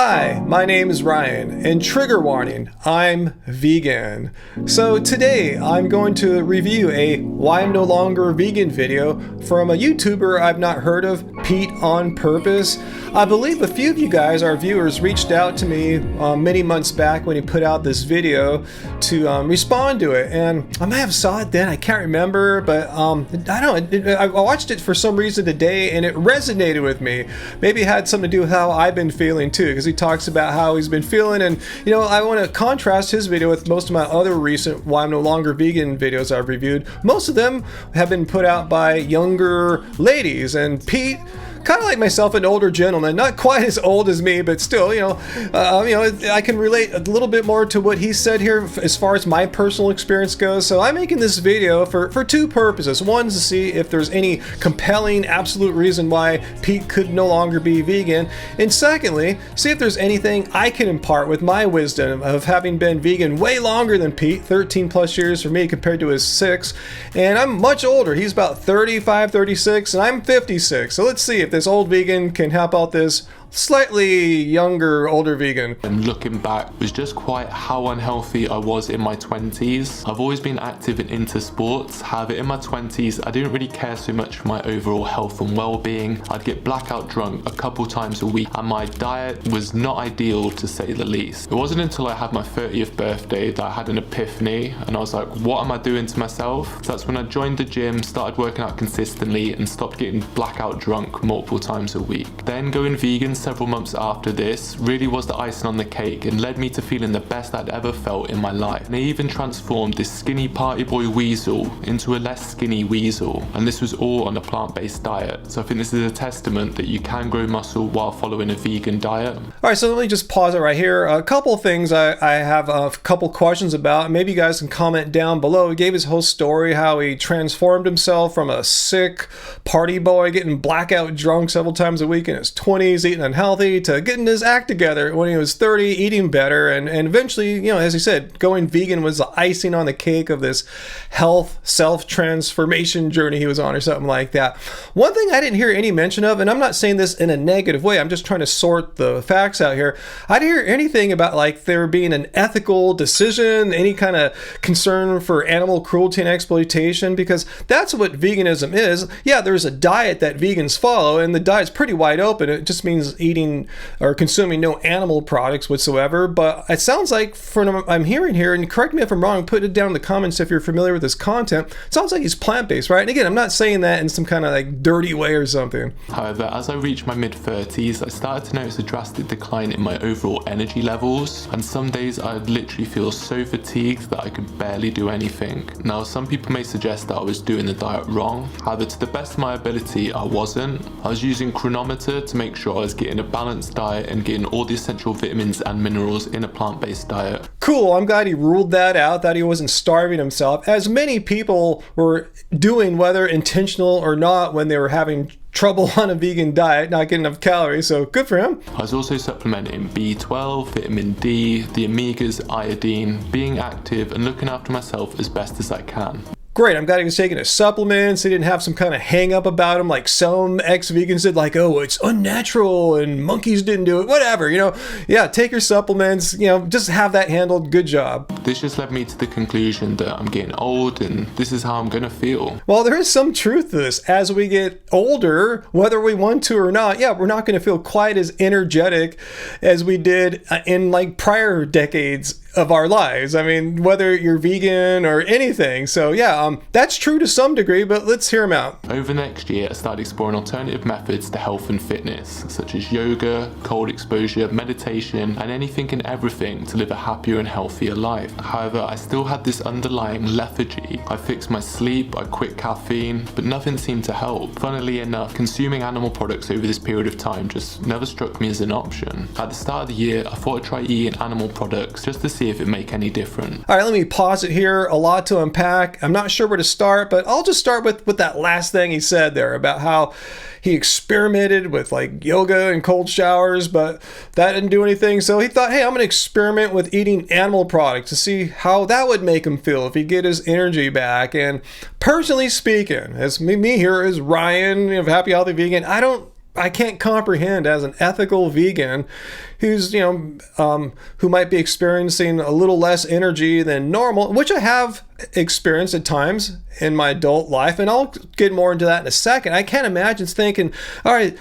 Hi, my name is Ryan, and trigger warning, I'm vegan. So today I'm going to review a Why I'm No Longer Vegan video from a YouTuber I've not heard of, PeteOnPurpose. I believe a few of you guys, our viewers, reached out to me many months back when he put out this video to respond to it, and I might have saw it then, I can't remember, but I don't know, I watched it for some reason today and it resonated with me. Maybe it had something to do with how I've been feeling too, because he talks about how he's been feeling, and you know, I want to contrast his video with most of my other recent Why I'm No Longer Vegan videos I've reviewed. Most of them have been put out by younger ladies, and Pete, kind of like myself, an older gentleman, not quite as old as me, but still, I can relate a little bit more to what he said here as far as my personal experience goes. So I'm making this video for two purposes. One is to see if there's any compelling, absolute reason why Pete could no longer be vegan. And secondly, see if there's anything I can impart with my wisdom of having been vegan way longer than Pete, 13 plus years for me compared to his 6. And I'm much older. He's about 35, 36, and I'm 56. So let's see if this old vegan can help out this slightly younger, older vegan. And looking back was just quite how unhealthy I was in my 20s. I've always been active and into sports. However, in my 20s, I didn't really care so much for my overall health and well-being. I'd get blackout drunk a couple times a week, and my diet was not ideal to say the least. It wasn't until I had my 30th birthday that I had an epiphany, and I was like, what am I doing to myself? So that's when I joined the gym, started working out consistently, and stopped getting blackout drunk multiple times a week. Then going vegan several months after this really was the icing on the cake and led me to feeling the best I'd ever felt in my life. And I even transformed this skinny party boy weasel into a less skinny weasel, and this was all on a plant-based diet. So I think this is a testament that you can grow muscle while following a vegan diet. Alright, so let me just pause it right here. A couple things I have a couple questions about. Maybe you guys can comment down below. He gave his whole story, how he transformed himself from a sick party boy getting blackout drunk several times a week in his 20s, eating unhealthy, to getting his act together when he was 30, eating better, and eventually, you know, as he said, going vegan was the icing on the cake of this health self-transformation journey he was on, or something like that. One thing I didn't hear any mention of, and I'm not saying this in a negative way, I'm just trying to sort the facts out here. I didn't hear anything about like there being an ethical decision, any kind of concern for animal cruelty and exploitation, because that's what veganism is. Yeah, there's a diet that vegans follow, and the diet's pretty wide open. It just means eating or consuming no animal products whatsoever, but it sounds like, from what I'm hearing here, and correct me if I'm wrong, put it down in the comments if you're familiar with this content, it sounds like he's plant-based, right? And again, I'm not saying that in some kind of like dirty way or something. However, as I reached my mid-30s, I started to notice a drastic decline in my overall energy levels, and some days I'd literally feel so fatigued that I could barely do anything. Now, some people may suggest that I was doing the diet wrong. However, to the best of my ability, I wasn't. I was using chronometer to make sure I was getting a balanced diet and getting all the essential vitamins and minerals in a plant-based diet. Cool, I'm glad he ruled that out, that he wasn't starving himself, as many people were doing, whether intentional or not, when they were having trouble on a vegan diet, not getting enough calories, so good for him. I was also supplementing B12, vitamin D, the omegas, iodine, being active and looking after myself as best as I can. Great, I'm glad he was taking his supplements. He didn't have some kind of hang up about him like some ex-vegans did, like, oh, it's unnatural and monkeys didn't do it, whatever, you know. Yeah, take your supplements, you know, just have that handled. Good job. This just led me to the conclusion that I'm getting old and this is how I'm gonna feel. Well, there is some truth to this. As we get older, whether we want to or not, yeah, we're not going to feel quite as energetic as we did in like prior decades of our lives. I mean, whether you're vegan or anything. So yeah, that's true to some degree, but let's hear him out. Over the next year, I started exploring alternative methods to health and fitness, such as yoga, cold exposure, meditation, and anything and everything to live a happier and healthier life. However, I still had this underlying lethargy. I fixed my sleep, I quit caffeine, but nothing seemed to help. Funnily enough, consuming animal products over this period of time just never struck me as an option. At the start of the year, I thought I'd try eating animal products just to see if it make any difference. All right, let me pause it here. A lot to unpack. I'm not sure where to start, but I'll just start with that last thing he said there about how he experimented with like yoga and cold showers, but that didn't do anything. So he thought, hey, I'm going to experiment with eating animal products to see how that would make him feel if he get his energy back. And personally speaking, as me here is Ryan, Happy Healthy Vegan, I don't I can't comprehend as an ethical vegan who's, who might be experiencing a little less energy than normal, which I have experienced at times in my adult life. And I'll get more into that in a second. I can't imagine thinking, all right,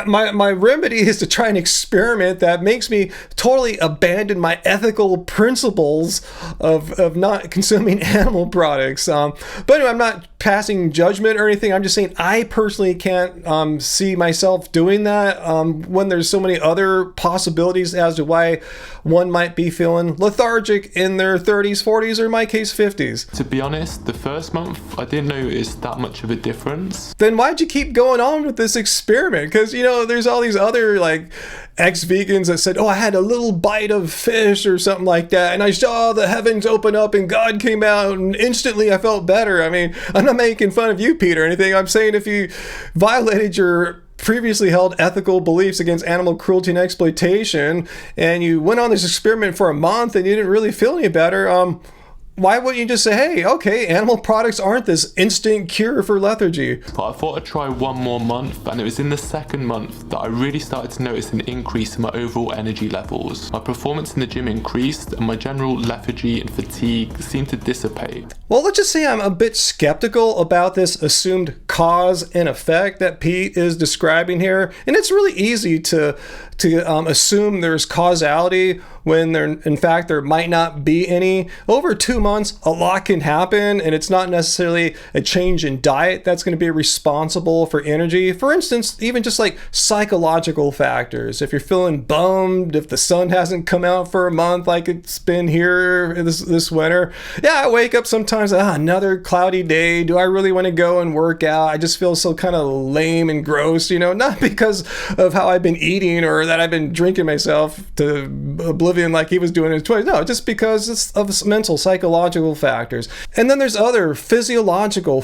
my remedy is to try an experiment that makes me totally abandon my ethical principles of not consuming animal products. But anyway, I'm not passing judgment or anything. I'm just saying I personally can't see myself doing that when there's so many other possibilities as to why one might be feeling lethargic in their 30s, 40s, or in my case, 50s. To be honest, the first month I didn't notice that much of a difference. Then why'd you keep going on with this experiment? Because, there's all these other ex-vegans that said, oh, I had a little bite of fish or something like that, and I saw the heavens open up and God came out and instantly I felt better. I mean, I'm not making fun of you, Pete, or anything. I'm saying if you violated your previously held ethical beliefs against animal cruelty and exploitation and you went on this experiment for a month and you didn't really feel any better, why wouldn't you just say, hey, okay, animal products aren't this instant cure for lethargy? But I thought I'd try one more month, and it was in the second month that I really started to notice an increase in my overall energy levels. My performance in the gym increased, and my general lethargy and fatigue seemed to dissipate. Well, let's just say I'm a bit skeptical about this assumed cause and effect that Pete is describing here. And it's really easy to assume there's causality when in fact there might not be any. Over 2 months, a lot can happen, and it's not necessarily a change in diet that's going to be responsible for energy. For instance, even just psychological factors. If you're feeling bummed, if the sun hasn't come out for a month like it's been here this winter. Yeah, I wake up sometimes, another cloudy day. Do I really want to go and work out? I just feel so kind of lame and gross, not because of how I've been eating or that I've been drinking myself to oblivion like he was doing in his 20s. No, just because it's of mental, psychological factors. And then there's other physical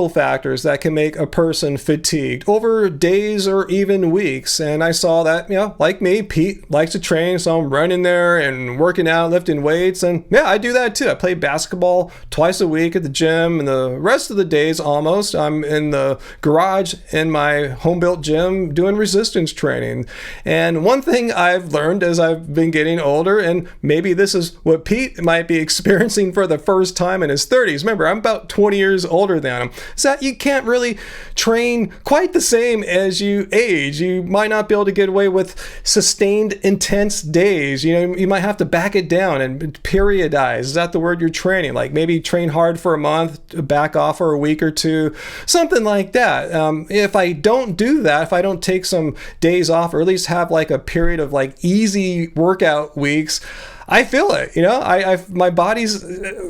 factors that can make a person fatigued over days or even weeks. And I saw that, like me, Pete likes to train, so I'm running there and working out, lifting weights. And yeah, I do that too. I play basketball twice a week at the gym, and the rest of the days almost I'm in the garage in my home-built gym doing resistance training. And one thing I've learned as I've been getting older, and maybe this is what Pete might be experiencing for the first time in his 30s. Remember, I'm about 20 years older than him. Is that you can't really train quite the same as you age. You might not be able to get away with sustained, intense days. You might have to back it down and periodize. Is that the word you're training? Like maybe train hard for a month, back off for a week or two, something like that. If I don't do that, if I don't take some days off, or at least have a period of easy workout weeks, I feel it, my body's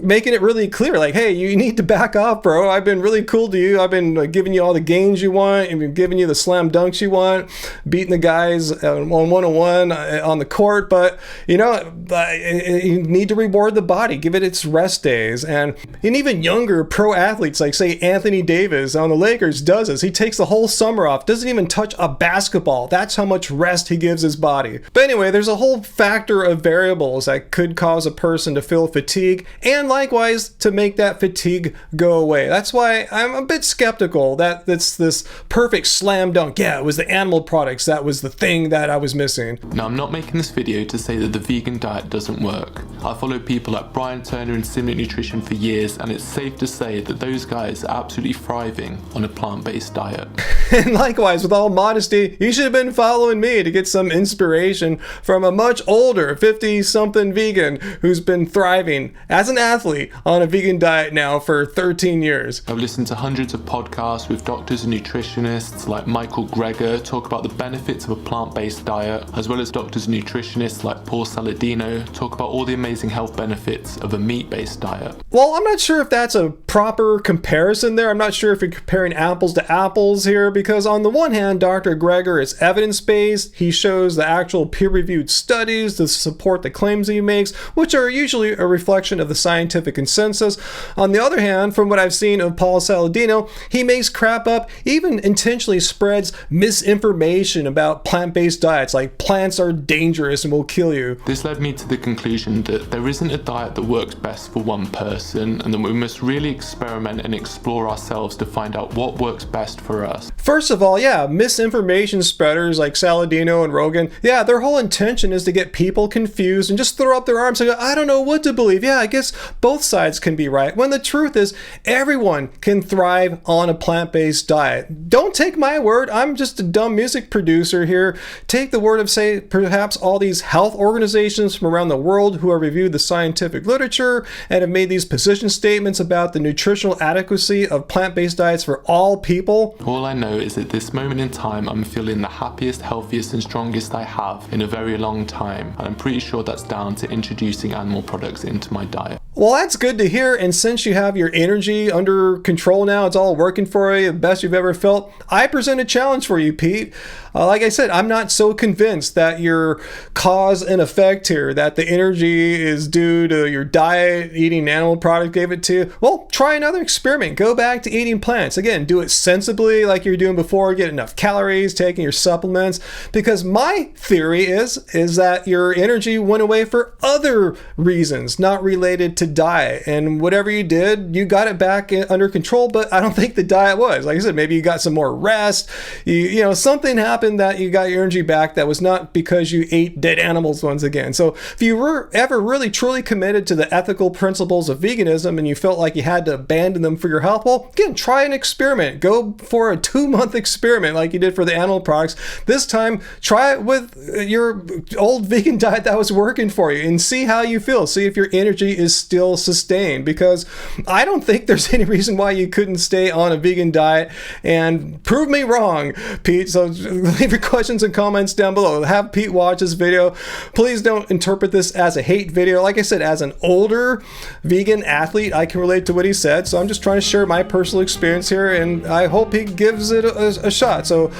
making it really clear, hey, you need to back off, bro. I've been really cool to you. I've been giving you all the gains you want. I've been giving you the slam dunks you want, beating the guys on one-on-one on the court. But, you need to reward the body, give it its rest days. And even younger pro athletes, say Anthony Davis on the Lakers does this. He takes the whole summer off, doesn't even touch a basketball. That's how much rest he gives his body. But anyway, there's a whole factor of variables that could cause a person to feel fatigue, and likewise to make that fatigue go away. That's why I'm a bit skeptical that it's this perfect slam dunk. Yeah, it was the animal products that was the thing that I was missing. Now, I'm not making this video to say that the vegan diet doesn't work. I follow people like Brian Turner and Simulate Nutrition for years, and it's safe to say that those guys are absolutely thriving on a plant-based diet. And likewise, with all modesty, you should have been following me to get some inspiration from a much older 50-something vegan who's been thriving as an athlete on a vegan diet now for 13 years. I've listened to hundreds of podcasts with doctors and nutritionists like Michael Greger talk about the benefits of a plant-based diet, as well as doctors and nutritionists like Paul Saladino talk about all the amazing health benefits of a meat-based diet. Well, I'm not sure if that's a proper comparison there. I'm not sure if you're comparing apples to apples here, because on the one hand, Dr. Greger is evidence-based. He shows the actual peer-reviewed studies to support the claims claims he makes, which are usually a reflection of the scientific consensus. On the other hand, from what I've seen of Paul Saladino, he makes crap up, even intentionally spreads misinformation about plant-based diets, like plants are dangerous and will kill you. This led me to the conclusion that there isn't a diet that works best for one person, and that we must really experiment and explore ourselves to find out what works best for us. First of all, yeah, misinformation spreaders like Saladino and Rogan, yeah, their whole intention is to get people confused and just throw up their arms and go, I don't know what to believe. Yeah, I guess both sides can be right. When the truth is, everyone can thrive on a plant-based diet. Don't take my word. I'm just a dumb music producer here. Take the word of, say, perhaps all these health organizations from around the world who have reviewed the scientific literature and have made these position statements about the nutritional adequacy of plant-based diets for all people. All I know is at this moment in time, I'm feeling the happiest, healthiest and strongest I have in a very long time, and I'm pretty sure that's down to introducing animal products into my diet. Well, that's good to hear, and since you have your energy under control now, it's all working for you, the best you've ever felt, I present a challenge for you, Pete. Like I said, I'm not so convinced that your cause and effect here, that the energy is due to your diet, eating an animal product gave it to you. Well, try another experiment. Go back to eating plants. Again, do it sensibly like you're doing before, get enough calories, taking your supplements, because my theory is that your energy went away for other reasons, not related to diet, and whatever you did, you got it back under control, but I don't think the diet was. Like I said, maybe you got some more rest, you know, something happened that you got your energy back that was not because you ate dead animals once again. So if you were ever really truly committed to the ethical principles of veganism and you felt like you had to abandon them for your health, well, again, try an experiment. Go for a 2-month experiment like you did for the animal products. This time, try it with your old vegan diet that was working for you and see how you feel. See if your energy is still sustained, because I don't think there's any reason why you couldn't stay on a vegan diet, and prove me wrong, Pete. So leave your questions and comments down below. Have Pete watch this video. Please don't interpret this as a hate video. Like I said, as an older vegan athlete, I can relate to what he said, so I'm just trying to share my personal experience here, and I hope he gives it a shot. So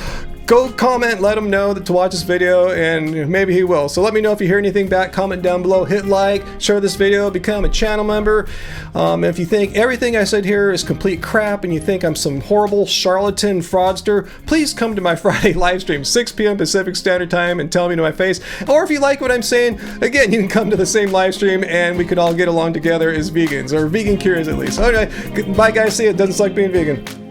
go comment, let him know that to watch this video, and maybe he will. So let me know if you hear anything back, comment down below, hit like, share this video, become a channel member. If you think everything I said here is complete crap and you think I'm some horrible charlatan fraudster, please come to my Friday live stream, 6 p.m. Pacific Standard Time, and tell me to my face. Or if you like what I'm saying, again, you can come to the same live stream and we could all get along together as vegans, or vegan curious at least. Alright, bye guys, see you. It doesn't suck being vegan.